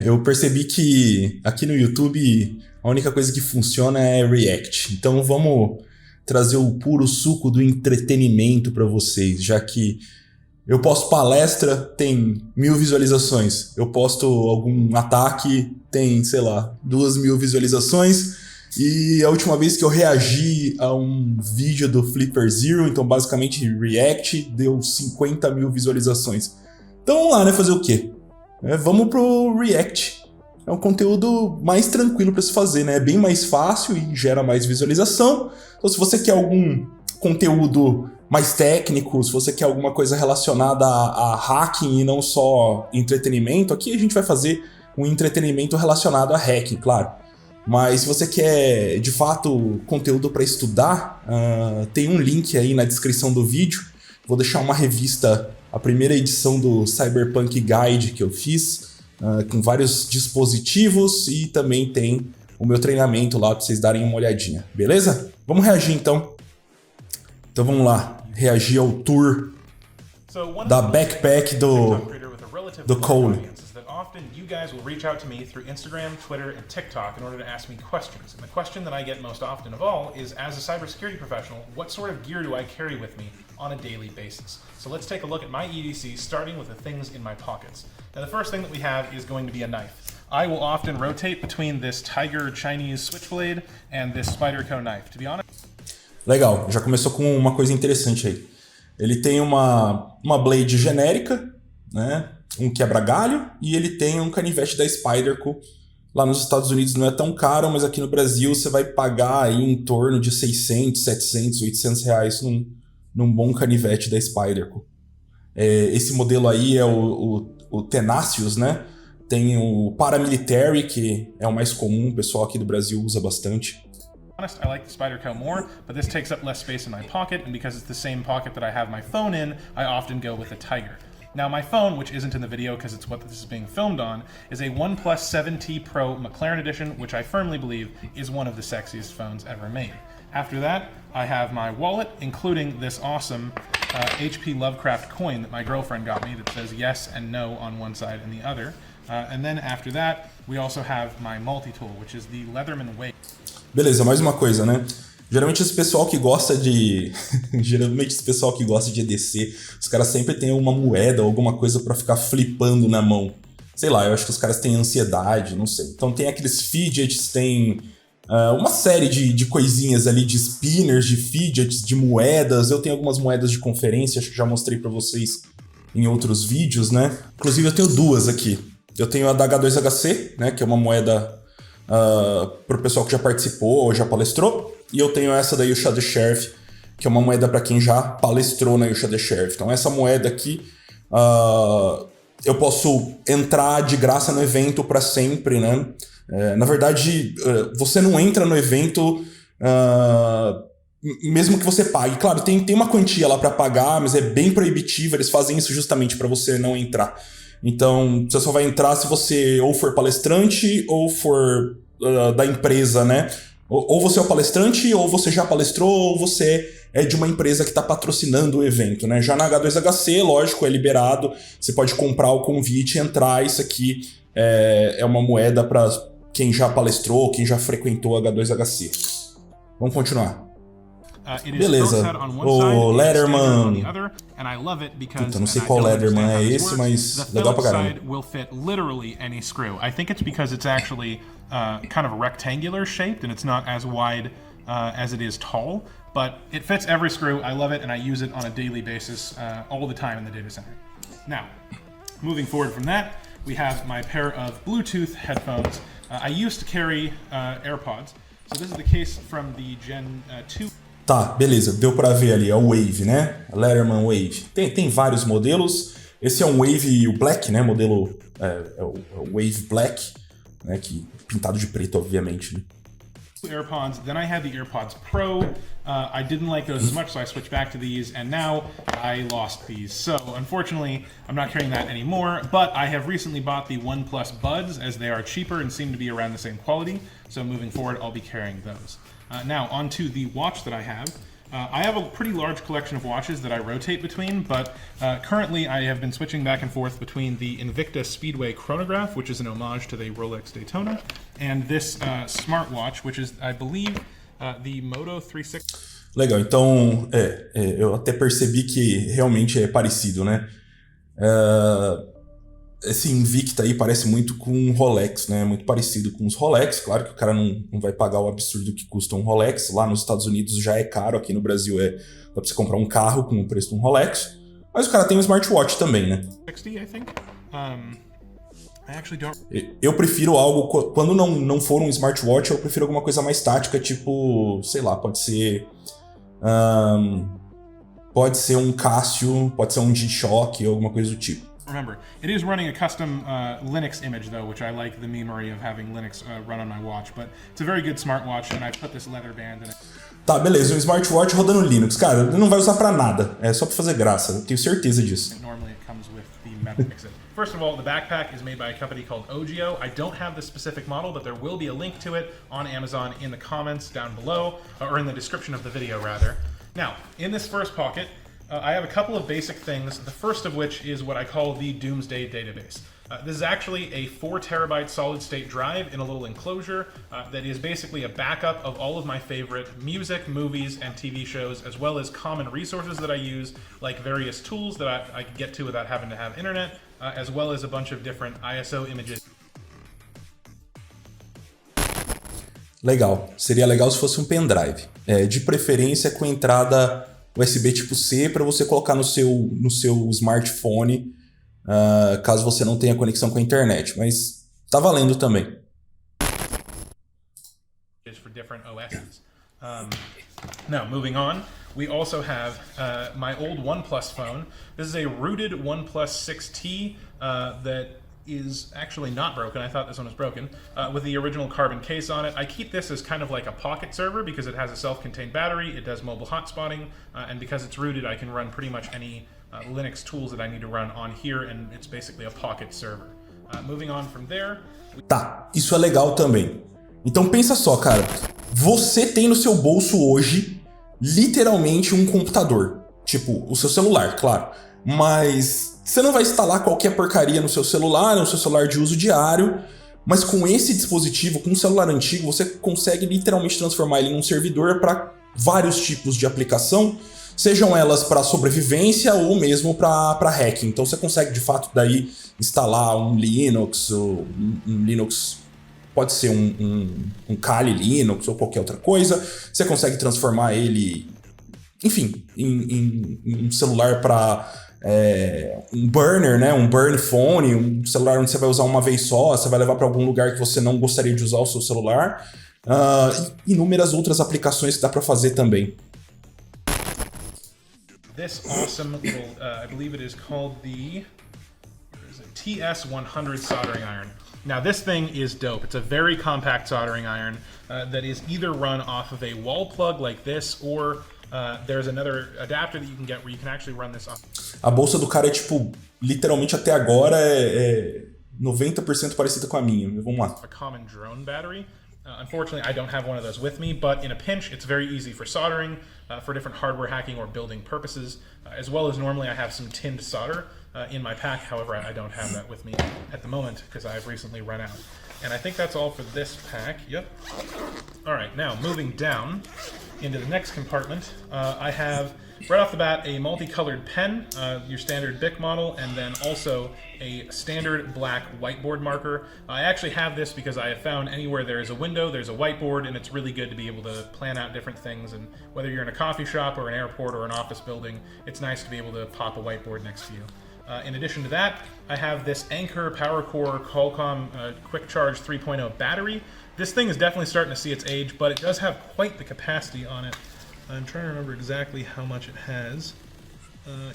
eu percebi que aqui no YouTube a única coisa que funciona é React. Então vamos trazer o puro suco do entretenimento para vocês, já que eu posto palestra, tem 1000 visualizações. Eu posto algum ataque, tem, sei lá, 2000 visualizações. E a última vez que eu reagi a um vídeo do Flipper Zero, então basicamente React, deu 50.000 visualizações. Então vamos lá, né? Fazer o quê? Vamos pro React. É um conteúdo mais tranquilo para se fazer, né? É bem mais fácil e gera mais visualização. Então se você quer algum conteúdo mais técnico, se você quer alguma coisa relacionada a hacking e não só entretenimento, aqui a gente vai fazer um entretenimento relacionado a hacking, claro. Mas se você quer, de fato, conteúdo para estudar, tem um link aí na descrição do vídeo. Vou deixar uma revista, a primeira edição do Cyberpunk Guide que eu fiz, com vários dispositivos, e também tem o meu treinamento lá para vocês darem uma olhadinha, beleza? Vamos reagir então. Então vamos lá, reagir ao tour da backpack do Cole. Often you guys will reach out to me through Instagram, Twitter, and TikTok in order to ask me questions. And the question that I get most often of all is, as a cybersecurity professional, what sort of gear do I carry with me on a daily basis? So let's take a look at my EDC, starting with the things in my pockets. Now the first thing that we have is going to be a knife. I will often rotate between this Tiger Chinese switchblade and this Spyderco knife. To be honest... Legal, já começou com uma coisa interessante aí. Ele tem uma blade genérica, né? Um quebra-galho, e ele tem um canivete da Spyderco. Lá nos Estados Unidos não é tão caro, mas aqui no Brasil você vai pagar aí em torno de 600, 700, 800 reais num bom canivete da Spyderco. Esse modelo aí é o Tenacious, né? Tem o Paramilitary, que é o mais comum, o pessoal aqui do Brasil usa bastante. Honest, I like the Spyderco more, but this takes up less space in my pocket, and because it's the same pocket that I have my phone in, I often go with a Tiger. Now my phone, which isn't in the video because it's what this is being filmed on, is a OnePlus 7T Pro McLaren Edition, which I firmly believe is one of the sexiest phones ever made. After that, I have my wallet, including this awesome HP Lovecraft coin that my girlfriend got me that says yes and no on one side and the other. And then after that, we also have my multi-tool, which is the Leatherman Wave. Beleza, mais uma coisa, né? Geralmente esse pessoal que gosta de EDC, os caras sempre têm uma moeda ou alguma coisa pra ficar flipando na mão. Sei lá, eu acho que os caras têm ansiedade, não sei. Então tem aqueles fidgets, tem uma série de coisinhas ali, de spinners, de fidgets, de moedas. Eu tenho algumas moedas de conferência, acho que já mostrei pra vocês em outros vídeos, né? Inclusive eu tenho duas aqui. Eu tenho a da H2HC, né, que é uma moeda pro pessoal que já participou ou já palestrou. E eu tenho essa da Yusha the Sheriff, que é uma moeda para quem já palestrou na Yusha the Sheriff. Então essa moeda aqui, eu posso entrar de graça no evento para sempre, né? Na verdade, você não entra no evento mesmo que você pague. Claro, tem uma quantia lá para pagar, mas é bem proibitiva. Eles fazem isso justamente para você não entrar. Então, você só vai entrar se você ou for palestrante ou for da empresa, né? Ou você é o palestrante, ou você já palestrou, ou você é de uma empresa que está patrocinando o evento, né? Já na H2HC, lógico, é liberado. Você pode comprar o convite e entrar. Isso aqui é uma moeda para quem já palestrou, quem já frequentou a H2HC. Vamos continuar. Beleza, o Letterman. Puta, não sei qual Letterman é esse, mas legal pra caramba. Will fit literally any screw. I think it's because it's actually kind of rectangular shaped and it's not as wide as it is tall, but it fits every screw. I love it and I use it on a daily basis all the time in the data center. Now, moving forward from that, we have my pair of Bluetooth headphones. I used to carry AirPods, so this is the case from the Gen 2. Tá, beleza, deu pra ver ali, é o Wave, né? Letterman Wave. Tem vários modelos. Esse é um Wave Black, né? Modelo é o Wave Black, né? Que pintado de preto, obviamente, né? AirPods, then I had the AirPods Pro. I didn't like those as much, so I switched back to these, and now I lost these. So unfortunately, I'm not carrying that anymore, but I have recently bought the OnePlus Buds, as they are cheaper and seem to be around the same quality. So moving forward, I'll be carrying those. Now, onto the watch that I have. I have a pretty large collection of watches that I rotate between, but currently I have been switching back and forth between the Invicta Speedway chronograph, which is an homage to the Rolex Daytona, and this smartwatch, which is, I believe, the Moto 360. Legal, então eu até percebi que realmente é parecido, né? Esse Invicta aí parece muito com um Rolex, né? Muito parecido com os Rolex. Claro que o cara não vai pagar o absurdo que custa um Rolex. Lá nos Estados Unidos já é caro, aqui no Brasil dá pra você comprar um carro com o preço de um Rolex. Mas o cara tem um smartwatch também, né? 60, I think. I actually don't... Eu prefiro algo... Quando não for um smartwatch, eu prefiro alguma coisa mais tática, tipo... Sei lá, pode ser um Casio, pode ser um G-Shock ou alguma coisa do tipo. Remember, it is running a custom Linux image though, which I like the memory of having Linux run on my watch, but it's a very good smartwatch and I put this leather band in it. Tá, beleza, um smartwatch rodando Linux. Cara, ele não vai usar pra nada, é só pra fazer graça, eu tenho certeza disso. Normally it comes with the metal exit. First of all, the backpack is made by a company called Ogio. I don't have the specific model, but there will be a link to it on Amazon in the comments down below, or in the description of the video rather. Now, in this first pocket, I have a couple of basic things, the first of which is what I call the Doomsday Database. This is actually a 4 terabyte solid state drive in a little enclosure that is basically a backup of all of my favorite music, movies, and TV shows, as well as common resources that I use, like various tools that I can get to without having to have internet, as well as a bunch of different ISO images. Legal, seria legal se fosse um pendrive, de preferência com entrada USB tipo C para você colocar no seu smartphone, caso você não tenha conexão com a internet, mas tá valendo também. For different OSs. Now, moving on, we also have my old OnePlus phone. This is a rooted OnePlus 6T that is actually not broken. I thought this one was broken, with the original carbon case on it. I keep this as kind of like a pocket server because it has a self-contained battery, it does mobile hotspotting, and because it's rooted, I can run pretty much any Linux tools that I need to run on here, and it's basically a pocket server. Moving on from there... Tá, isso é legal também. Então pensa só, cara, você tem no seu bolso hoje, literalmente um computador. Tipo, o seu celular, claro, mas... Você não vai instalar qualquer porcaria no seu celular de uso diário, mas com esse dispositivo, com um celular antigo, você consegue literalmente transformar ele num servidor para vários tipos de aplicação, sejam elas para sobrevivência ou mesmo para hacking. Então você consegue de fato daí instalar um Linux, pode ser um Kali Linux ou qualquer outra coisa. Você consegue transformar ele, enfim, em um celular para... um burner, né? Um burn phone, um celular onde você vai usar uma vez só, você vai levar para algum lugar que você não gostaria de usar o seu celular, e inúmeras outras aplicações que dá para fazer também. This awesome little, I believe it is called the TS100 soldering iron. Now this thing is dope. It's a very compact soldering iron that is either run off of a wall plug like this, or there's another adapter that you can get where you can actually run this off. A bolsa do cara é tipo, literalmente até agora é 90% parecida com a minha. Vamos lá. A common drone battery. Unfortunately, I don't have one of those with me, but in a pinch, it's very easy for soldering, for different hardware hacking or building purposes, as well as normally I have some tinned solder in my pack. However, I don't have that with me at the moment because I've recently run out. And I think that's all for this pack. Yep. All right, now moving down into the next compartment, I have, right off the bat, a multicolored pen, your standard Bic model, and then also a standard black whiteboard marker. I actually have this because I have found anywhere there is a window, there's a whiteboard, and it's really good to be able to plan out different things. And whether you're in a coffee shop or an airport or an office building, it's nice to be able to pop a whiteboard next to you. In addition to that, I have this Anker PowerCore Qualcomm Quick Charge 3.0 battery. This thing is definitely starting to see its age, but it does have quite the capacity on it. I'm trying to remember exactly how much it has.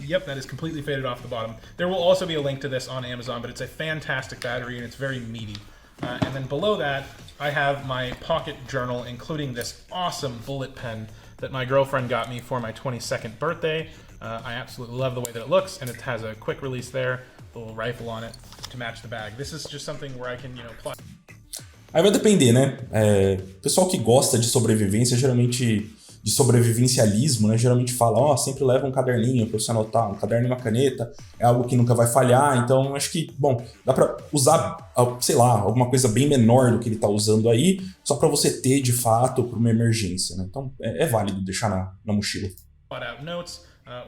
Yep, that is completely faded off the bottom. There will also be a link to this on Amazon, but it's a fantastic battery and it's very meaty. And then below that, I have my pocket journal, including this awesome bullet pen that my girlfriend got me for my 22nd birthday. I absolutely love the way that it looks, and it has a quick release there, a little rifle on it to match the bag. This is just something where I can, plug. Aí vai depender, né? O pessoal que gosta de sobrevivência geralmente de sobrevivencialismo, né? Geralmente fala, ó, sempre leva um caderninho para você anotar, um caderno e uma caneta, é algo que nunca vai falhar, então acho que, bom, dá para usar, sei lá, alguma coisa bem menor do que ele está usando aí, só para você ter, de fato, para uma emergência, né? Então é válido deixar na mochila. Plot out notes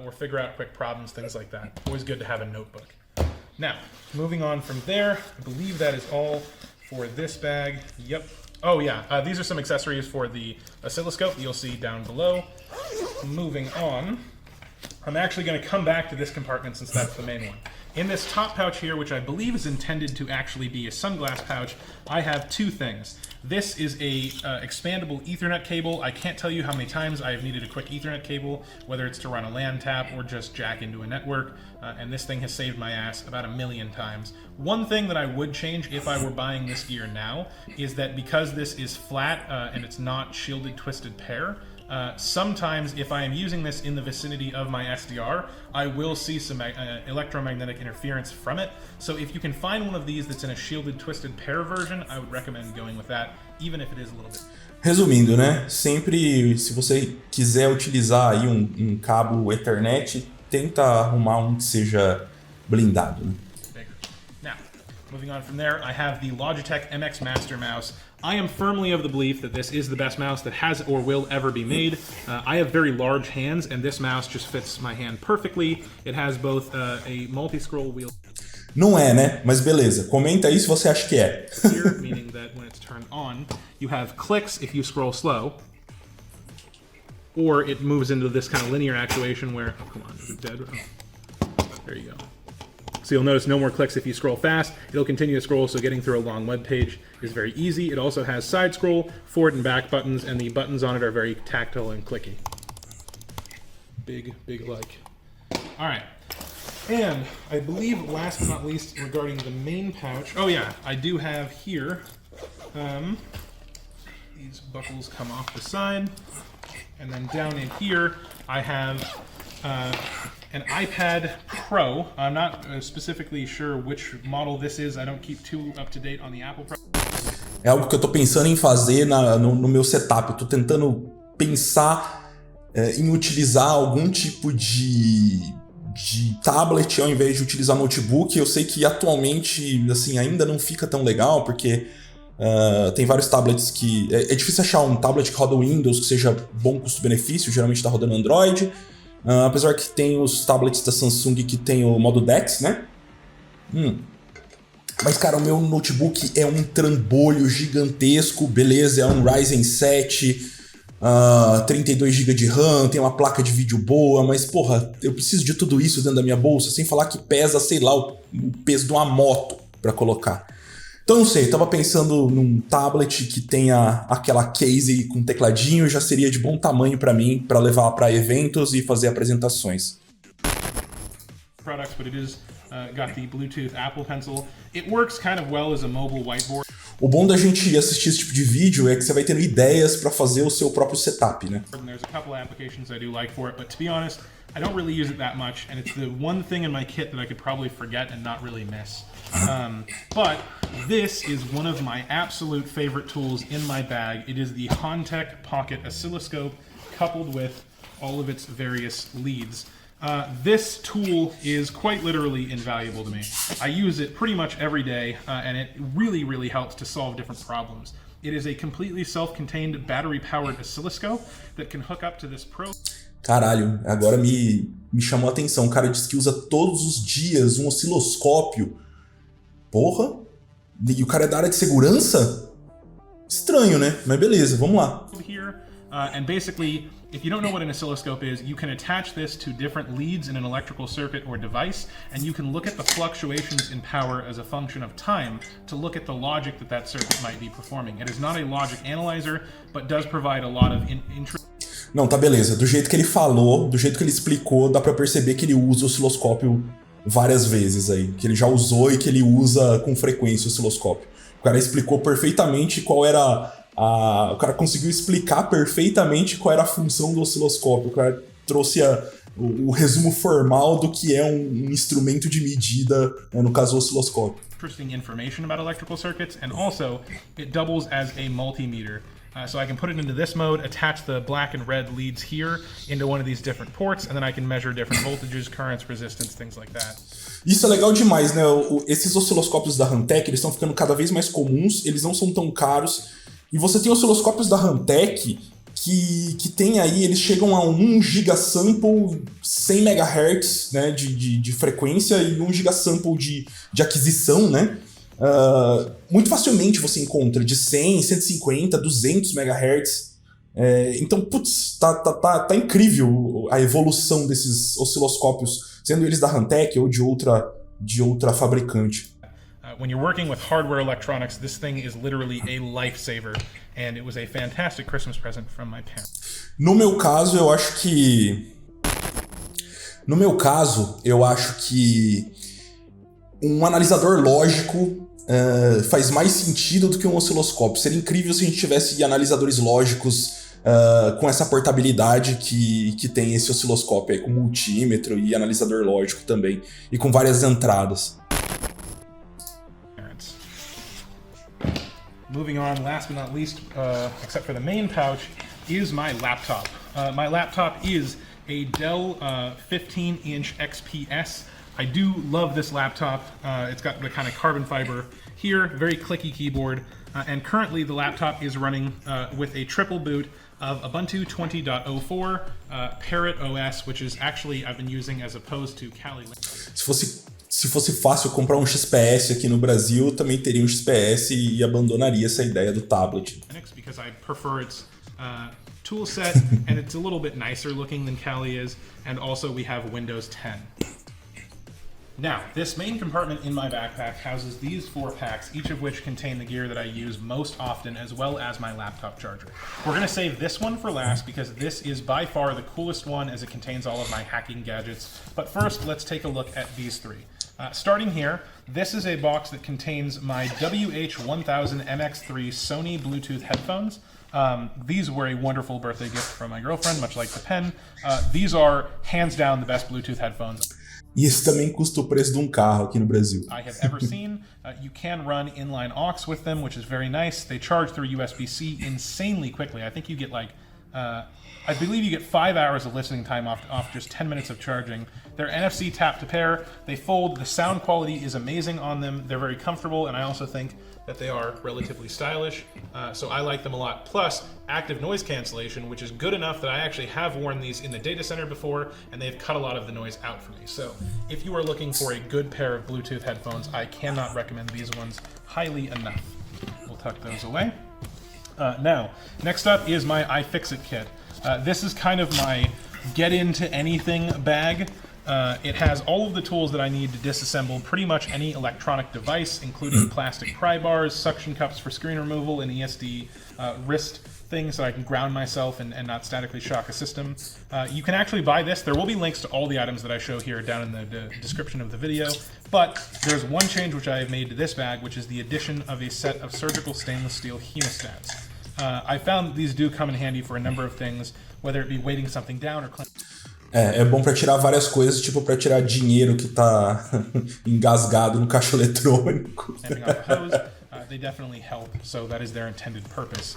or figure out quick problems, things like that. Always good to have a notebook. Now, moving on from there, I believe that is all for this bag. Yep. Oh yeah, these are some accessories for the oscilloscope you'll see down below. Moving on, I'm actually going to come back to this compartment since that's the main one. In this top pouch here, which I believe is intended to actually be a sunglass pouch, I have two things. This is a expandable Ethernet cable. I can't tell you how many times I have needed a quick Ethernet cable, whether it's to run a LAN tap or just jack into a network, and this thing has saved my ass about 1,000,000 times. One thing that I would change if I were buying this gear now is that because this is flat and it's not shielded twisted pair, sometimes if I am using this in the vicinity of my SDR, I will see some electromagnetic interference from it. So if you can find one of these that's in a shielded twisted pair version, I would recommend going with that, even if it is a little bit. Resumindo, né? Sempre, se você quiser utilizar aí um cabo Ethernet, tenta arrumar um que seja blindado, né? Now, moving on from there, I have the Logitech MX Master Mouse. I am firmly of the belief that this is the best mouse that has or will ever be made. I have very large hands, and this mouse just fits my hand perfectly. It has both a multi-scroll wheel. Não é, né? Mas beleza. Comenta aí se você acha que é. Here, meaning that when it's turned on, you have clicks if you scroll slow, or it moves into this kind of linear actuation where, oh, come on, is it dead? Oh, there you go. So you'll notice no more clicks if you scroll fast. It'll continue to scroll, so getting through a long web page is very easy. It also has side scroll, forward and back buttons, and the buttons on it are very tactile and clicky. Big like. All right. And I believe last but not least regarding the main pouch, oh yeah, I do have here, these buckles come off the side, and then down in here I have an iPad Pro. I'm not specifically sure which model this is. I don't keep too up to date on the Apple Pro. É algo que eu tô pensando em fazer no meu setup. Eu tô tentando pensar em utilizar algum tipo de tablet ao invés de utilizar notebook. Eu sei que atualmente assim, ainda não fica tão legal, porque tem vários tablets que... É difícil achar um tablet que roda Windows, que seja bom custo-benefício, geralmente está rodando Android. Apesar que tem os tablets da Samsung que tem o modo DeX, né? Mas, cara, o meu notebook é um trambolho gigantesco, beleza, é um Ryzen 7, 32 GB de RAM, tem uma placa de vídeo boa, mas, porra, eu preciso de tudo isso dentro da minha bolsa, sem falar que pesa, sei lá, o peso de uma moto pra colocar. Então, não sei, eu tava pensando num tablet que tenha aquela case com tecladinho, já seria de bom tamanho pra mim, pra levar pra eventos e fazer apresentações. Products, but it is got the Bluetooth Apple Pencil. It works kind of well as a mobile whiteboard. O bom da gente assistir esse tipo de vídeo é que você vai tendo ideias para fazer o seu próprio setup, né? There's a couple applications I do like for it, but to be honest, I don't really use it that much, and it's the one thing in my kit that I could probably forget and not really miss. But this is one of my absolute favorite tools in my bag. It is the Hontech Pocket Oscilloscope coupled with all of its various leads. This tool is quite literally invaluable to me. I use it pretty much every day, and it really helps to solve different problems. It is a completely self-contained battery-powered oscilloscope that can hook up to this Pro. Caralho, agora me chamou a atenção. O cara disse que usa todos os dias um osciloscópio. Porra! E o cara é da área de segurança? Estranho, né? Mas beleza, vamos lá. Here, and basically, if you don't know what an oscilloscope is, you can attach this to different leads in an electrical circuit or device, and you can look at the fluctuations in power as a function of time to look at the logic that circuit might be performing. It is not a logic analyzer, but does provide a lot of interest. Não, tá beleza. Do jeito que ele falou, do jeito que ele explicou, dá pra perceber que ele usa o osciloscópio várias vezes aí. Que ele já usou e que ele usa com frequência o osciloscópio. O cara explicou perfeitamente qual era o cara conseguiu explicar perfeitamente qual era a função do osciloscópio. O cara trouxe o resumo formal do que é um instrumento de medida, no caso o osciloscópio. Interesting information about electrical circuits, and also it doubles as a multimeter. So I can put it into this mode, attach the black and red leads here into one of these different ports, and then I can measure different voltages, currents, resistance, things like that. Isso é legal demais, né? Esses osciloscópios da Hantek, eles estão ficando cada vez mais comuns, eles não são tão caros. E você tem osciloscópios da Hantek que tem aí, eles chegam a 1 gigasample 100 MHz, né, de frequência e 1 gigasample de aquisição, né? Muito facilmente você encontra de 100, 150, 200 MHz. Então, putz, tá incrível a evolução desses osciloscópios, sendo eles da Hantek ou de outra fabricante. When you're working with hardware electronics, this thing is literally a lifesaver, and it was a fantastic Christmas present from my parents. No meu caso, eu acho que um analisador lógico faz mais sentido do que um osciloscópio. Seria incrível se a gente tivesse analisadores lógicos com essa portabilidade que tem esse osciloscópio aí, com multímetro e analisador lógico também, e com várias entradas. Moving on, last but not least, except for the main pouch, is my laptop. My laptop is a Dell 15-inch XPS. I do love this laptop. It's got the kind of carbon fiber here, very clicky keyboard, and currently the laptop is running with a triple boot of Ubuntu 20.04, Parrot OS, which is actually I've been using as opposed to Kali. Se fosse fácil comprar um XPS aqui no Brasil, eu também teria um XPS e abandonaria essa ideia do tablet. Because I prefer its tool set, and it's a little bit nicer looking than Kali is, and also we have Windows 10. Now, this main compartment in my backpack houses these 4 packs, each of which contain the gear that I use most often, as well as my laptop charger. We're going to save this one for last because this is by far the coolest one as it contains all of my hacking gadgets. But first, let's take a look at these 3. Starting here, this is a box that contains my WH-1000MX3 Sony Bluetooth headphones. These were a wonderful birthday gift from my girlfriend, much like the pen. These are hands down the best Bluetooth headphones. E esse também custa o preço de um carro aqui no Brasil. I have ever seen. You can run inline aux with them, which is very nice. They charge through USB-C insanely quickly. I think you get I believe you get 5 hours of listening time off just 10 minutes of charging. They're NFC tap to pair. They fold. The sound quality is amazing on them. They're very comfortable, and I also think that they are relatively stylish. So I like them a lot. Plus, active noise cancellation, which is good enough that I actually have worn these in the data center before, and they've cut a lot of the noise out for me. So if you are looking for a good pair of Bluetooth headphones, I cannot recommend these ones highly enough. We'll tuck those away. Now, next up is my iFixit kit. This is kind of my get into anything bag. It has all of the tools that I need to disassemble pretty much any electronic device, including plastic pry bars, suction cups for screen removal, and ESD wrist things so I can ground myself and not statically shock a system. You can actually buy this. There will be links to all the items that I show here down in the description of the video, but there's one change which I have made to this bag, which is the addition of a set of surgical stainless steel hemostats. I found that these do come in handy for a number of things, whether it be weighting something down or cleaning. É bom para tirar várias coisas, tipo para tirar dinheiro que tá engasgado no caixa eletrônico. They definitely help, so that is their intended purpose.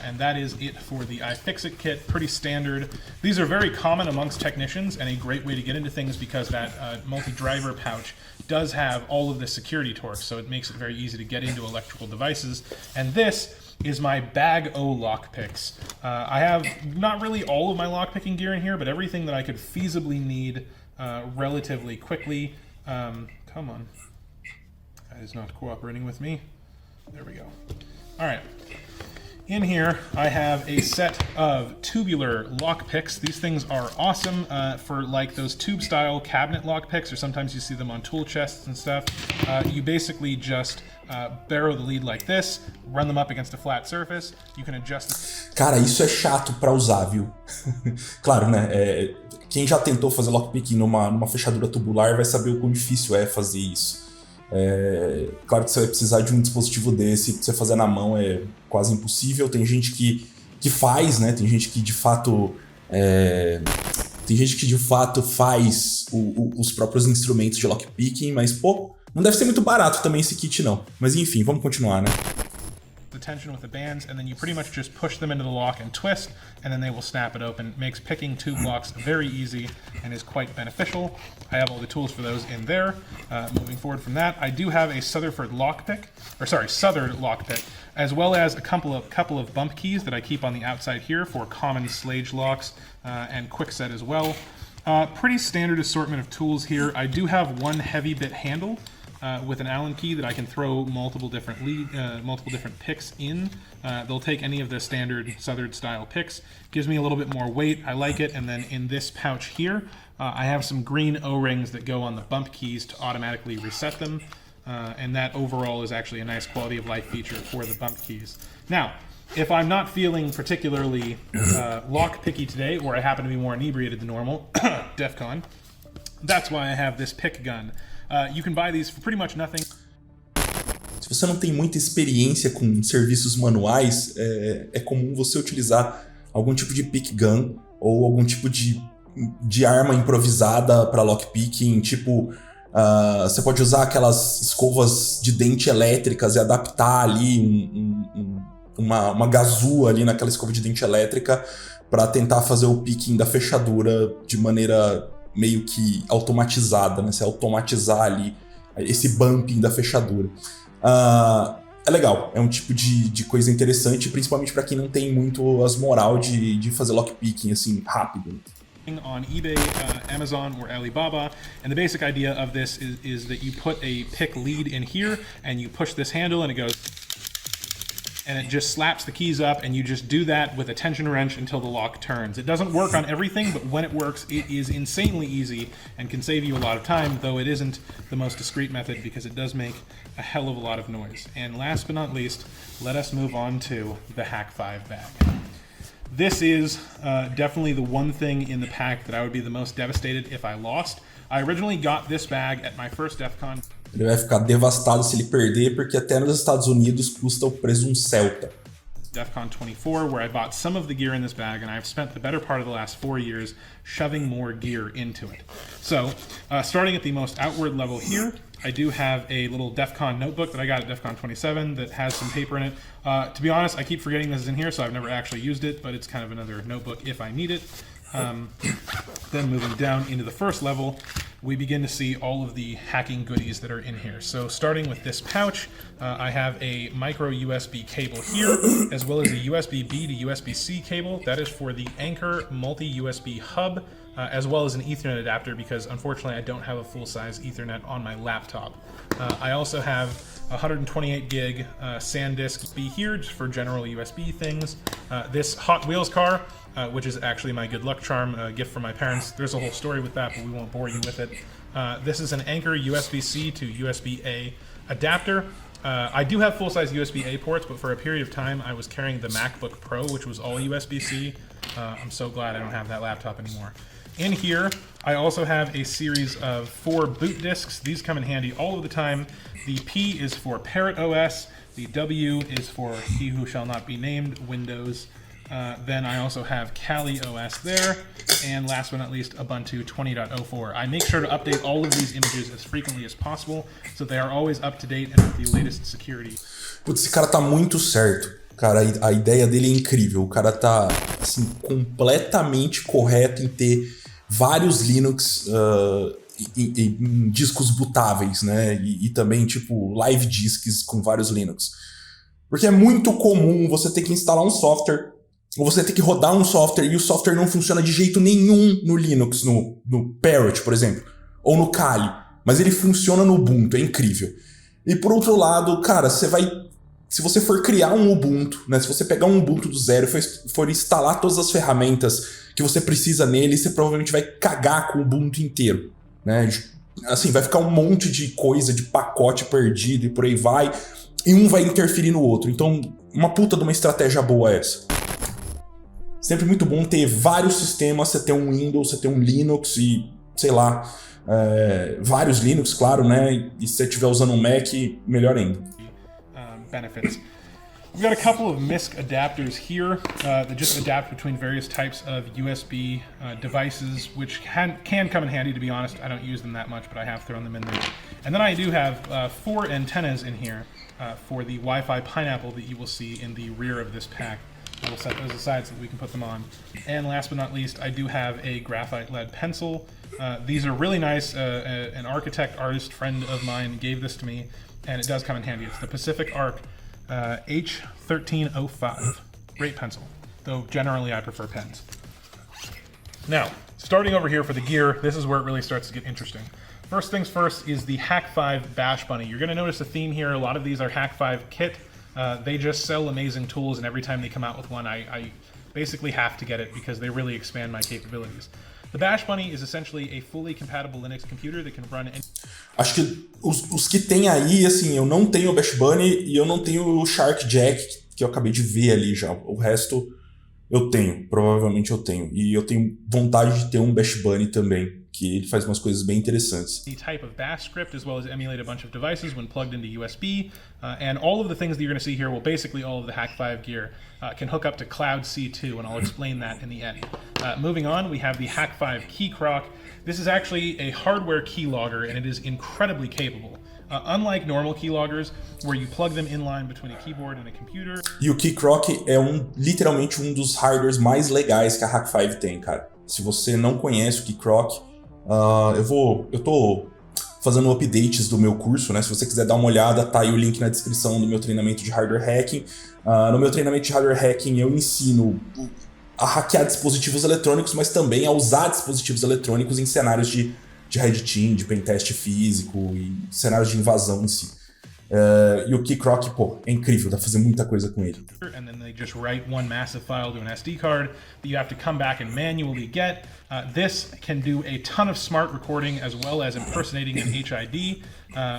And that is it for the iFixit kit, pretty standard. These are very common amongst technicians and a great way to get into things because that multi-driver pouch does have all of the security torque, so it makes it very easy to get into electrical devices. And this is my bag O lockpicks. I have not really all of my lockpicking gear in here, but everything that I could feasibly need relatively quickly. Come on. That is not cooperating with me. There we go. All right. In here, I have a set of tubular lockpicks. These things are awesome for like those tube-style cabinet lockpicks, or sometimes you see them on tool chests and stuff. You basically just barrow the lead like this, run them up against a flat surface. You can adjust. Cara, isso é chato pra usar, viu? Claro, né? Quem já tentou fazer lockpicking numa fechadura tubular vai saber o quão difícil é fazer isso. Claro que você vai precisar de um dispositivo desse, pra você fazer na mão é quase impossível. Tem gente que faz, né? Tem gente que de fato faz os próprios instrumentos de lockpicking, mas pô, não deve ser muito barato também esse kit não. Mas enfim, vamos continuar, né? the tension with the bands, and then you pretty much just push them into the lock and twist, and then they will snap it open. It makes picking tube locks very easy and is quite beneficial. I have all the tools for those in there. Moving forward from that, I do have a Southern lockpick, as well as a couple of bump keys that I keep on the outside here for common slage locks and quickset as well. Pretty standard assortment of tools here. I do have one heavy bit handle with an Allen key that I can throw multiple different picks in. They'll take any of the standard Southern style picks. Gives me a little bit more weight. I like it. And then in this pouch here, I have some green O-rings that go on the bump keys to automatically reset them. And that overall is actually a nice quality of life feature for the bump keys. Now, if I'm not feeling particularly lock-picky today, or I happen to be more inebriated than normal, DEF CON, that's why I have this pick gun. You can buy these for pretty much nothing. Se você não tem muita experiência com serviços manuais, é comum você utilizar algum tipo de pick gun ou algum tipo de arma improvisada para lockpicking, tipo... você pode usar aquelas escovas de dente elétricas e adaptar ali uma gazua ali naquela escova de dente elétrica para tentar fazer o picking da fechadura de maneira meio que automatizada, né? Você automatizar ali esse bumping da fechadura. É legal, é um tipo de coisa interessante, principalmente para quem não tem muito as moral de fazer lockpicking assim rápido. On eBay, Amazon, or Alibaba, and the basic idea of this is that you put a pick lead in here and you push this handle and it goes, and it just slaps the keys up, and you just do that with a tension wrench until the lock turns. It doesn't work on everything, but when it works, it is insanely easy and can save you a lot of time, though it isn't the most discreet method because it does make a hell of a lot of noise. And last but not least, let us move on to the Hack 5 bag. This is definitely the one thing in the pack that I would be the most devastated if I lost. I originally got this bag at my first DEF CON. Ele vai ficar devastado se ele perder, porque até nos Estados Unidos custa o preço de um Celta. DEF CON 24, where I bought some of the gear in this bag, and I've spent the better part of the last 4 years shoving more gear into it. So, starting at the most outward level here, I do have a little DEF CON notebook that I got at DEF CON 27 that has some paper in it. To be honest, I keep forgetting this is in here, so I've never actually used it, but it's kind of another notebook if I need it. Then moving down into the first level, we begin to see all of the hacking goodies that are in here. So starting with this pouch, I have a micro USB cable here, as well as a USB-B to USB-C cable. That is for the Anchor multi-USB hub, as well as an Ethernet adapter, because unfortunately I don't have a full-size Ethernet on my laptop. I also have 128 gig SanDisk B here, just for general USB things. This Hot Wheels car, which is actually my good luck charm, a gift from my parents. There's a whole story with that, but we won't bore you with it. This is an Anchor USB-C to USB-A adapter. I do have full-size USB-A ports, but for a period of time I was carrying the MacBook Pro, which was all USB-C. I'm so glad I don't have that laptop anymore. In here, I also have a series of 4 boot disks. These come in handy all of the time. The P is for Parrot OS. The W is for He Who Shall Not Be Named Windows. Then I also have Kali OS there. And last but not least, Ubuntu 20.04. I make sure to update all of these images as frequently as possible, so they are always up to date and with the latest security. Putz, esse cara tá muito certo. Cara, a ideia dele é incrível. O cara tá, assim, completamente correto em ter vários Linux em discos bootáveis, né? E também, tipo, live disks com vários Linux. Porque é muito comum você ter que instalar um software, ou você ter que rodar um software e o software não funciona de jeito nenhum no Linux, no Parrot, por exemplo, ou no Kali. Mas ele funciona no Ubuntu, é incrível. E por outro lado, cara, se você for criar um Ubuntu, né, se você pegar um Ubuntu do zero e for instalar todas as ferramentas que você precisa nele, você provavelmente vai cagar com o Ubuntu inteiro, né? Assim, vai ficar um monte de coisa, de pacote perdido e por aí vai, e um vai interferir no outro. Então, uma puta de uma estratégia boa essa. Sempre muito bom ter vários sistemas, você ter um Windows, você ter um Linux e, sei lá, vários Linux, claro, né? E se você estiver usando um Mac, melhor ainda. Benefits. We've got a couple of MISC adapters here that just adapt between various types of USB devices, which can come in handy, to be honest. I don't use them that much, but I have thrown them in there. And then I do have 4 antennas in here for the Wi-Fi pineapple that you will see in the rear of this pack. I will set those aside so that we can put them on. And last but not least, I do have a graphite lead pencil. These are really nice. An architect, artist friend of mine gave this to me, and it does come in handy. It's the Pacific Arc H1305. Great pencil, though generally I prefer pens. Now, starting over here for the gear, this is where it really starts to get interesting. First things first is the Hack5 Bash Bunny. You're going to notice a theme here. A lot of these are Hack5 kit. They just sell amazing tools, and every time they come out with one, I basically have to get it because they really expand my capabilities. The Bash Bunny is essentially a fully compatible Linux computer that can run any... Acho que os que tem aí, assim, eu não tenho o Bash Bunny e eu não tenho o Shark Jack, que eu acabei de ver ali já. O resto eu tenho, provavelmente eu tenho. E eu tenho vontade de ter um Bash Bunny também, que ele faz umas coisas bem interessantes. The type of bash script, as well as emulate a bunch of devices when plugged into USB, and all of the things that you're going to see here, well, basically all of the Hack5 gear can hook up to Cloud C2, and I'll explain that in the end. Moving on, we have the Hack5 Key Crock. This is actually a hardware keylogger, and it is incredibly capable. Unlike normal keyloggers, where you plug them in line between a keyboard and a computer. E o Key Crock é literalmente um dos hardwares mais legais que a Hack5 tem, cara. Se você não conhece o Key Crock, eu tô fazendo updates do meu curso, né? Se você quiser dar uma olhada, tá aí o link na descrição do meu treinamento de hardware hacking. No meu treinamento de hardware hacking eu ensino a hackear dispositivos eletrônicos, mas também a usar dispositivos eletrônicos em cenários de Red Team, de pentest físico e cenários de invasão em si. E o Key Crock, pô, é incrível, dá pra fazer muita coisa com ele. And then they just write one massive file to an SD card that you have to come back and manually get. This can do a ton of smart recording as well as impersonating an HID,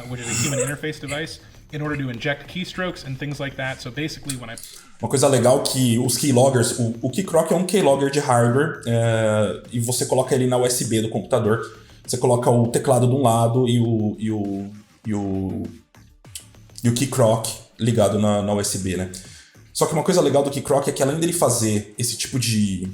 which is a human interface device, in order to inject keystrokes and things like that. So basically when I... Uma coisa legal que os keyloggers, o Key Crock é um keylogger de hardware e você coloca ele na USB do computador. Você coloca o teclado de um lado e o Key Crock ligado na USB, né? Só que uma coisa legal do Key Crock é que além dele fazer esse tipo de...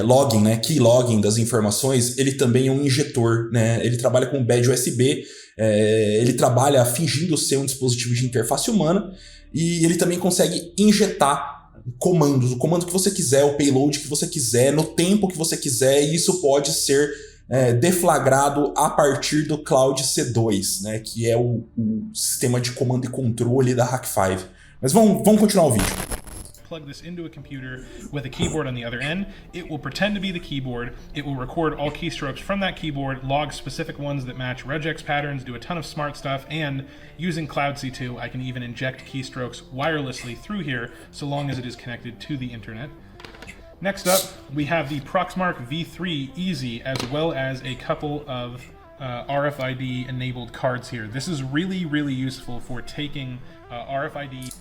login, né? Key logging das informações, ele também é um injetor, né? Ele trabalha com badge USB, ele trabalha fingindo ser um dispositivo de interface humana e ele também consegue injetar comandos, o comando que você quiser, o payload que você quiser, no tempo que você quiser, e isso pode ser deflagrado a partir do Cloud C2, né, que é o sistema de comando e controle da Hack5. Mas vamos continuar o vídeo. Plug this into a computer with a keyboard on the other end. It will pretend to be the keyboard. It will record all keystrokes from that keyboard, log specific ones that match regex patterns, do a ton of smart stuff, and using Cloud C2, I can even inject keystrokes wirelessly through here, so long as it is connected to the internet. Next up, we have the Proxmark V3 Easy, as well as a couple of RFID enabled cards here. This is really, really useful for taking RFID...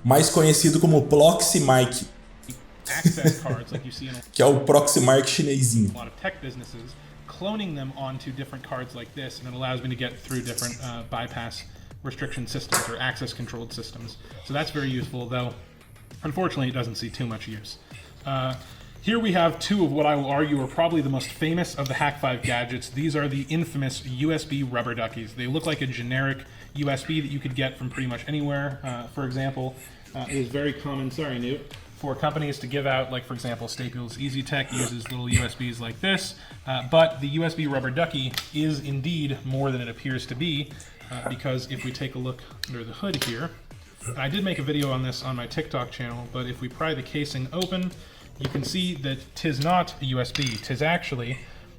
mais conhecido como Proxmark, access cards like you see in que é o Proxmark chinesinho. A lot of tech businesses, cloning them onto different cards like this, and it allows me to get through different bypass restriction systems or access controlled systems. So that's very useful, though unfortunately it doesn't see too much use. Here we have two of what I will argue are probably the most famous of the Hack5 gadgets. These are the infamous USB rubber duckies. They look like a generic USB that you could get from pretty much anywhere. For example, it is very common, sorry Newt, for companies to give out, like for example, Staples EasyTech uses little USBs like this, but the USB rubber ducky is indeed more than it appears to be, because if we take a look under the hood here, and I did make a video on this on my TikTok channel, but if we pry the casing open, you can see that 'tis not a USB, 'tis actually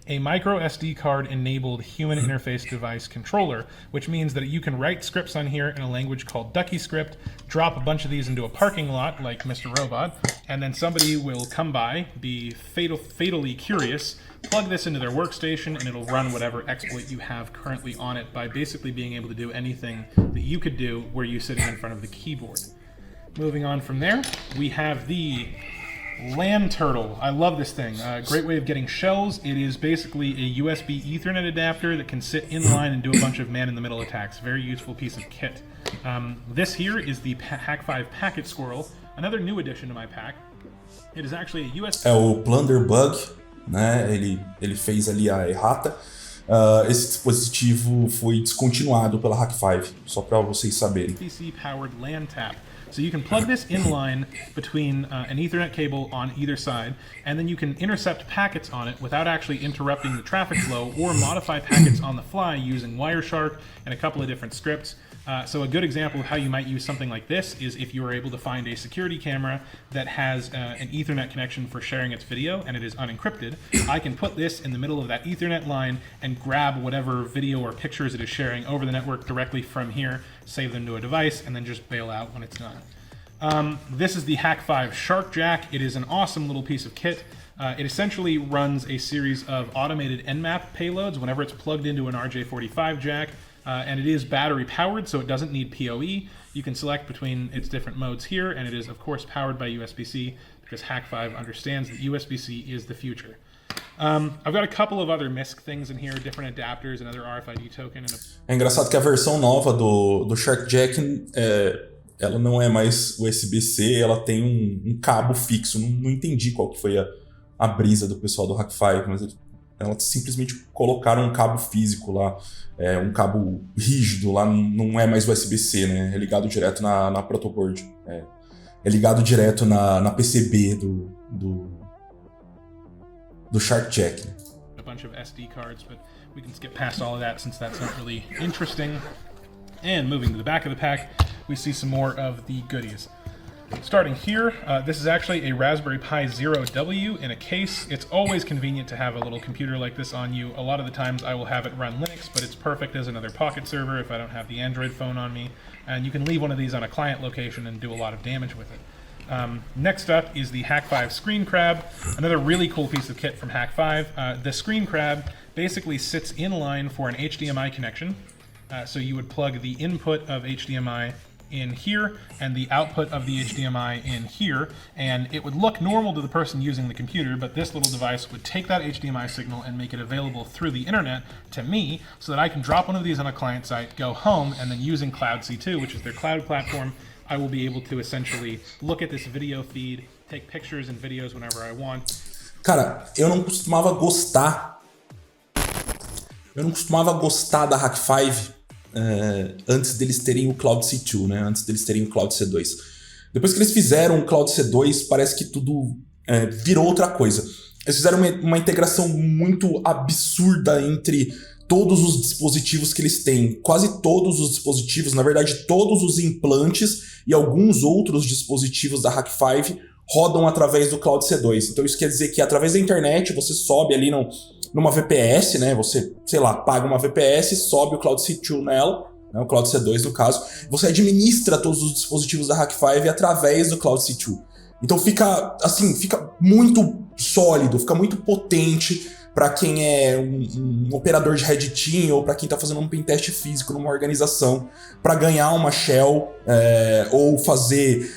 a micro SD card enabled human interface device controller, which means that you can write scripts on here in a language called Ducky script, drop a bunch of these into a parking lot like Mr. Robot, and then somebody will come by, be fatally curious, plug this into their workstation, and it'll run whatever exploit you have currently on it by basically being able to do anything that you could do were you sitting in front of the keyboard. Moving on from there, we have the LAN turtle. I love this thing. Great way of getting shells. It is basically a USB Ethernet adapter that can sit in line and do a bunch of man-in-the-middle attacks. Very useful piece of kit. This here is the Hack5 Packet Squirrel, another new addition to my pack. It is actually a USB... É o Plunderbug, né? Ele fez ali a errata. Esse dispositivo foi descontinuado pela Hack5, só para vocês saberem. PC-powered LAN tap. So you can plug this in line between an Ethernet cable on either side, and then you can intercept packets on it without actually interrupting the traffic flow, or modify packets on the fly using Wireshark and a couple of different scripts. So a good example of how you might use something like this is if you are able to find a security camera that has an Ethernet connection for sharing its video and it is unencrypted. I can put this in the middle of that Ethernet line and grab whatever video or pictures it is sharing over the network directly from here, save them to a device, and then just bail out when it's done. This is the Hack5 Shark Jack. It is an awesome little piece of kit. It essentially runs a series of automated Nmap payloads whenever it's plugged into an RJ45 jack. And it is battery powered, so it doesn't need PoE. You can select between its different modes here, and it is of course powered by USB-C because Hack5 understands that USB-C is the future. I've got a couple of other MISC things in here, different adapters, another RFID token. É engraçado que a versão nova do Shark Jack, ela não é mais USB-C, ela tem um cabo fixo. Não entendi qual que foi a brisa do pessoal do Hack5, mas elas simplesmente colocaram um cabo físico lá, um cabo rígido lá, não é mais USB-C, né? É ligado direto na protoboard. É ligado direto na PCB do Shark Jack. A bunch of SD cards, but we can skip past all of that since that's not really interesting. And moving to the back of the pack, we see some more of the goodies. Starting here, this is actually a Raspberry Pi Zero W in a case. It's always convenient to have a little computer like this on you. A lot of the times I will have it run Linux, but it's perfect as another pocket server if I don't have the Android phone on me. And you can leave one of these on a client location and do a lot of damage with it. Next up is the Hack5 Screen Crab, another really cool piece of kit from Hack5. The Screen Crab basically sits in line for an HDMI connection. So you would plug the input of HDMI in here and the output of the HDMI in here, and it would look normal to the person using the computer, but this little device would take that HDMI signal and make it available through the internet to me so that I can drop one of these on a client site, go home, and then using Cloud C2, which is their cloud platform, I will be able to essentially look at this video feed, take pictures and videos whenever I want. Cara, eu não costumava gostar da Hack5 antes deles terem o Cloud C2, né? Antes deles terem o Cloud C2. Depois que eles fizeram o Cloud C2, parece que tudo virou outra coisa. Eles fizeram uma integração muito absurda entre todos os dispositivos que eles têm. Quase todos os dispositivos, na verdade todos os implantes e alguns outros dispositivos da Hack5 rodam através do Cloud C2. Então isso quer dizer que através da internet você sobe ali numa VPS, né? Você, sei lá, paga uma VPS, sobe o Cloud C2 nela, né? O Cloud C2 no caso. Você administra todos os dispositivos da Hack5 através do Cloud C2. Então fica muito sólido, fica muito potente para quem é um operador de Red Team ou para quem está fazendo um pentest físico numa organização para ganhar uma shell ou fazer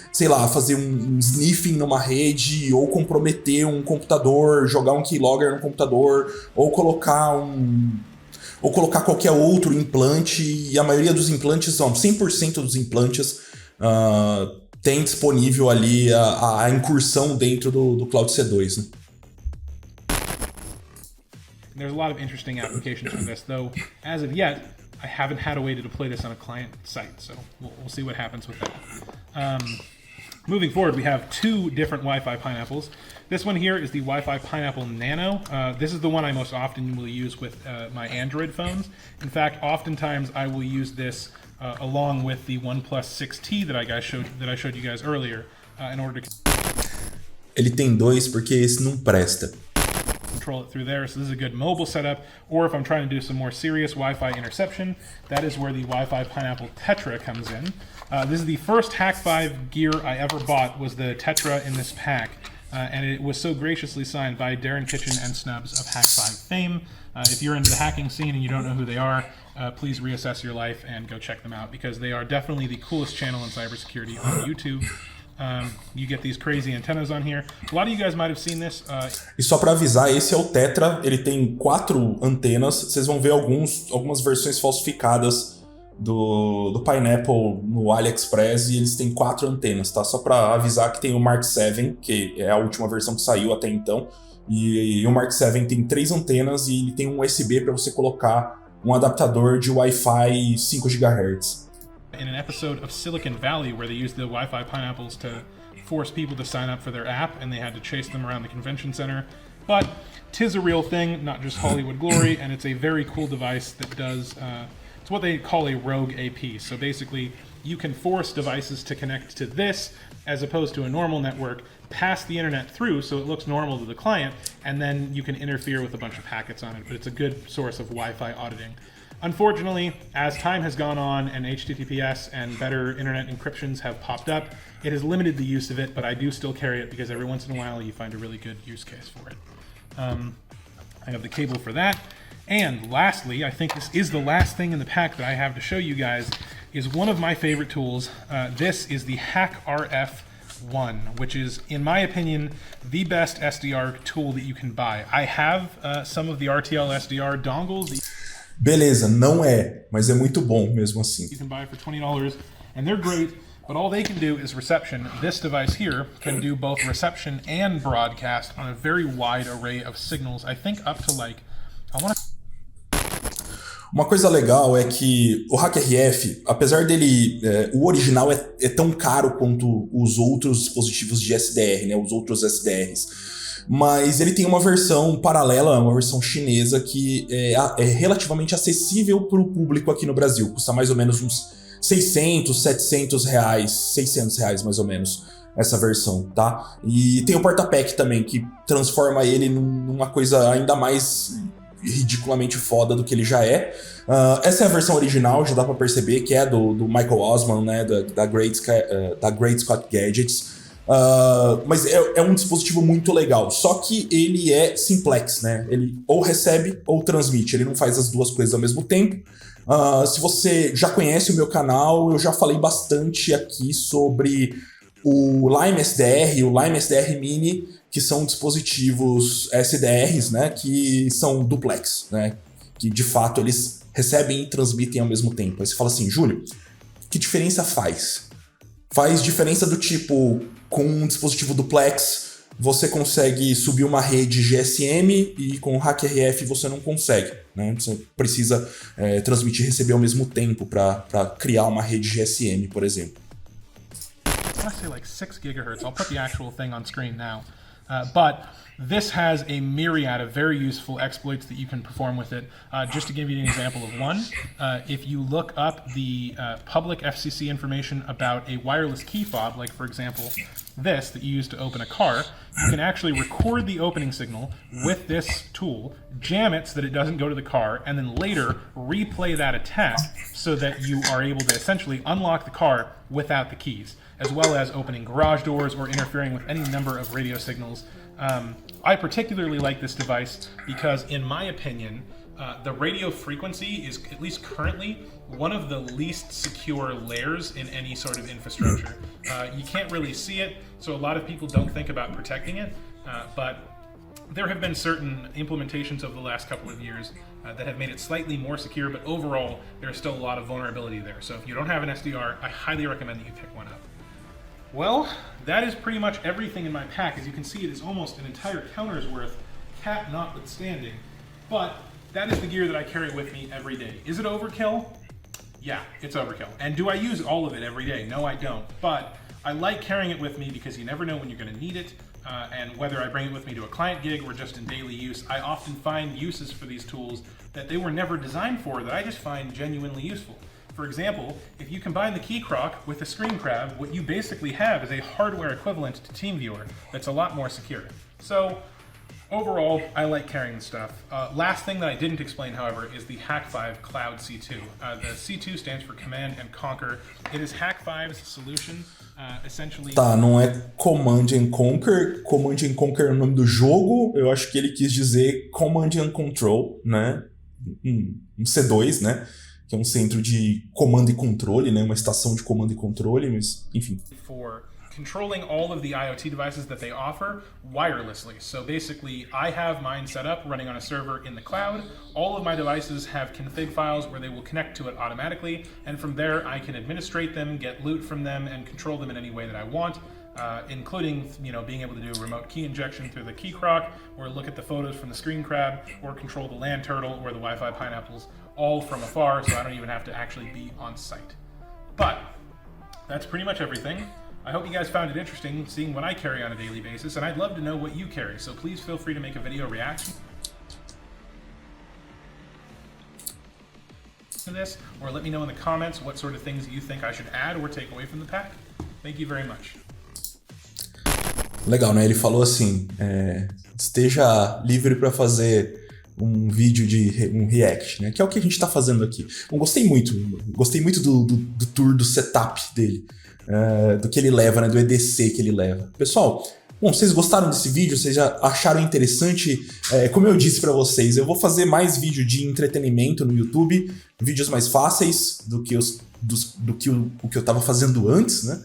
um sniffing numa rede ou comprometer um computador, jogar um keylogger no computador ou colocar qualquer outro implante, e a maioria dos implantes, 100% dos implantes tem disponível ali a incursão dentro do Cloud C2, né? There's a lot of interesting applications for this, though as of yet, I haven't had a way to deploy this on a client site, so we'll see what happens with that. Moving forward, we have two different Wi-Fi pineapples. This one here is the Wi-Fi Pineapple Nano. This is the one I most often will use with my Android phones. In fact, oftentimes I will use this along with the OnePlus 6T that I showed you guys earlier in order to... Ele tem dois porque esse não presta. Control it through there, so this is a good mobile setup. Or if I'm trying to do some more serious Wi-Fi interception, that is where the Wi-Fi Pineapple Tetra comes in. This is the first Hack5 gear I ever bought, was the Tetra in this pack, and it was so graciously signed by Darren Kitchen and Snubs of Hack5 fame. If you're into the hacking scene and you don't know who they are, please reassess your life and go check them out, because they are definitely the coolest channel in cybersecurity on YouTube. You get these crazy antennas on here. A lot of you guys might have seen this. E só para avisar, esse é o Tetra, ele tem 4 antenas, vocês vão ver algumas versões falsificadas do Pineapple no AliExpress e eles têm 4 antenas, tá? Só para avisar que tem o Mark VII, que é a última versão que saiu até então, e o Mark VII tem 3 antenas e ele tem um USB para você colocar um adaptador de Wi-Fi 5 GHz. In an episode of Silicon Valley where they used the Wi-Fi pineapples to force people to sign up for their app and they had to chase them around the convention center. But 'tis a real thing, not just Hollywood glory, and it's a very cool device that does, it's what they call a rogue AP. So basically, you can force devices to connect to this as opposed to a normal network, pass the internet through so it looks normal to the client, and then you can interfere with a bunch of packets on it, but it's a good source of Wi-Fi auditing. Unfortunately, as time has gone on and HTTPS and better internet encryptions have popped up, it has limited the use of it, but I do still carry it because every once in a while you find a really good use case for it. I have the cable for that. And lastly, I think this is the last thing in the pack that I have to show you guys, is one of my favorite tools. This is the HACKRF 1, which is, in my opinion, the best SDR tool that you can buy. I have some of the RTL SDR dongles. Beleza, não é, mas é muito bom mesmo assim. You can buy it for $20, and they're great, but all they can do is reception. This device here can do both reception and broadcast on a very wide array of signals. I think up to Uma coisa legal é que o HACKRF, apesar dele, o original é tão caro quanto os outros dispositivos de SDR, né, os outros SDRs. Mas ele tem uma versão paralela, uma versão chinesa que é relativamente acessível para o público aqui no Brasil. Custa mais ou menos uns 600, 700 reais, 600 reais mais ou menos, essa versão, tá? E tem o porta-pack também, que transforma ele numa coisa ainda mais ridiculamente foda do que ele já é. Essa é a versão original, já dá pra perceber, que é do Michael Osman, né, da Great Scott Gadgets. Mas é um dispositivo muito legal, só que ele é simplex, né? Ele ou recebe ou transmite, ele não faz as duas coisas ao mesmo tempo. Se você já conhece o meu canal, eu já falei bastante aqui sobre o Lime SDR e o Lime SDR Mini, que são dispositivos SDRs, né, que são duplex, né, que de fato eles recebem e transmitem ao mesmo tempo. Aí você fala assim, Júlio, que diferença faz? Faz diferença do tipo, com um dispositivo duplex, você consegue subir uma rede GSM e com o HACKRF você não consegue, né? Você precisa transmitir e receber ao mesmo tempo para criar uma rede GSM, por exemplo. I want to say like 6 gigahertz. I'll put the actual thing on screen now. But this has a myriad of very useful exploits that you can perform with it. Just to give you an example of one, if you look up the public FCC information about a wireless key fob, like for example this that you use to open a car, you can actually record the opening signal with this tool, jam it so that it doesn't go to the car, and then later replay that attack so that you are able to essentially unlock the car without the keys, as well as opening garage doors or interfering with any number of radio signals. I particularly like this device because, in my opinion, the radio frequency is, at least currently, one of the least secure layers in any sort of infrastructure. You can't really see it, so a lot of people don't think about protecting it, but there have been certain implementations over the last couple of years that have made it slightly more secure, but overall, there's still a lot of vulnerability there. So if you don't have an SDR, I highly recommend that you pick one up. Well, that is pretty much everything in my pack. As you can see, it is almost an entire counter's worth, cat notwithstanding. But that is the gear that I carry with me every day. Is it overkill? Yeah, it's overkill. And do I use all of it every day? No, I don't. But I like carrying it with me because you never know when you're going to need it. And whether I bring it with me to a client gig or just in daily use, I often find uses for these tools that they were never designed for that I just find genuinely useful. For example, if you combine the key croc with the screen crab, what you basically have is a hardware equivalent to TeamViewer that's a lot more secure. So overall, I like carrying this stuff. Last thing that I didn't explain, however, is the Hack5 Cloud C2. The C2 stands for Command and Conquer. It is Hack5's solution. Essentially... Tá, não é Command and Conquer. Command and Conquer é o nome do jogo. Eu acho que ele quis dizer Command and Control, né? Um C2, né? Que é um centro de comando e controle, né? Uma estação de comando e controle, mas enfim. For controlling all of the IoT devices that they offer wirelessly. So basically, I have mine set up running on a server in the cloud. All of my devices have config files where they will connect to it automatically, and from there I can administrate them, get loot from them, and control them in any way that I want. Including, being able to do remote key injection through the key croc, or look at the photos from the screen crab, or control the land turtle or the Wi-Fi pineapples, all from afar, so I don't even have to actually be on site. But that's pretty much everything. I hope you guys found it interesting seeing what I carry on a daily basis, and I'd love to know what you carry, so please feel free to make a video reaction to this, or let me know in the comments what sort of things you think I should add or take away from the pack. Thank you very much. Legal, né? Ele falou assim, esteja livre para fazer um vídeo de um react, né? Que é o que a gente está fazendo aqui. Gostei muito do tour, do setup dele, do que ele leva, né? Do EDC que ele leva. Pessoal, bom, vocês gostaram desse vídeo? Vocês já acharam interessante? Como eu disse para vocês, eu vou fazer mais vídeo de entretenimento no YouTube, vídeos mais fáceis do que o que eu estava fazendo antes, né?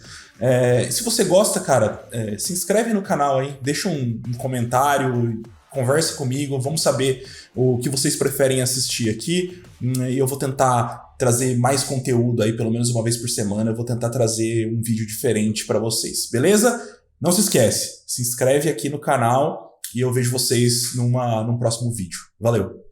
Se você gosta, cara, se inscreve no canal aí, deixa um comentário, conversa comigo, vamos saber o que vocês preferem assistir aqui, e eu vou tentar trazer mais conteúdo aí, pelo menos uma vez por semana, eu vou tentar trazer um vídeo diferente para vocês, beleza? Não se esquece, se inscreve aqui no canal e eu vejo vocês num próximo vídeo. Valeu!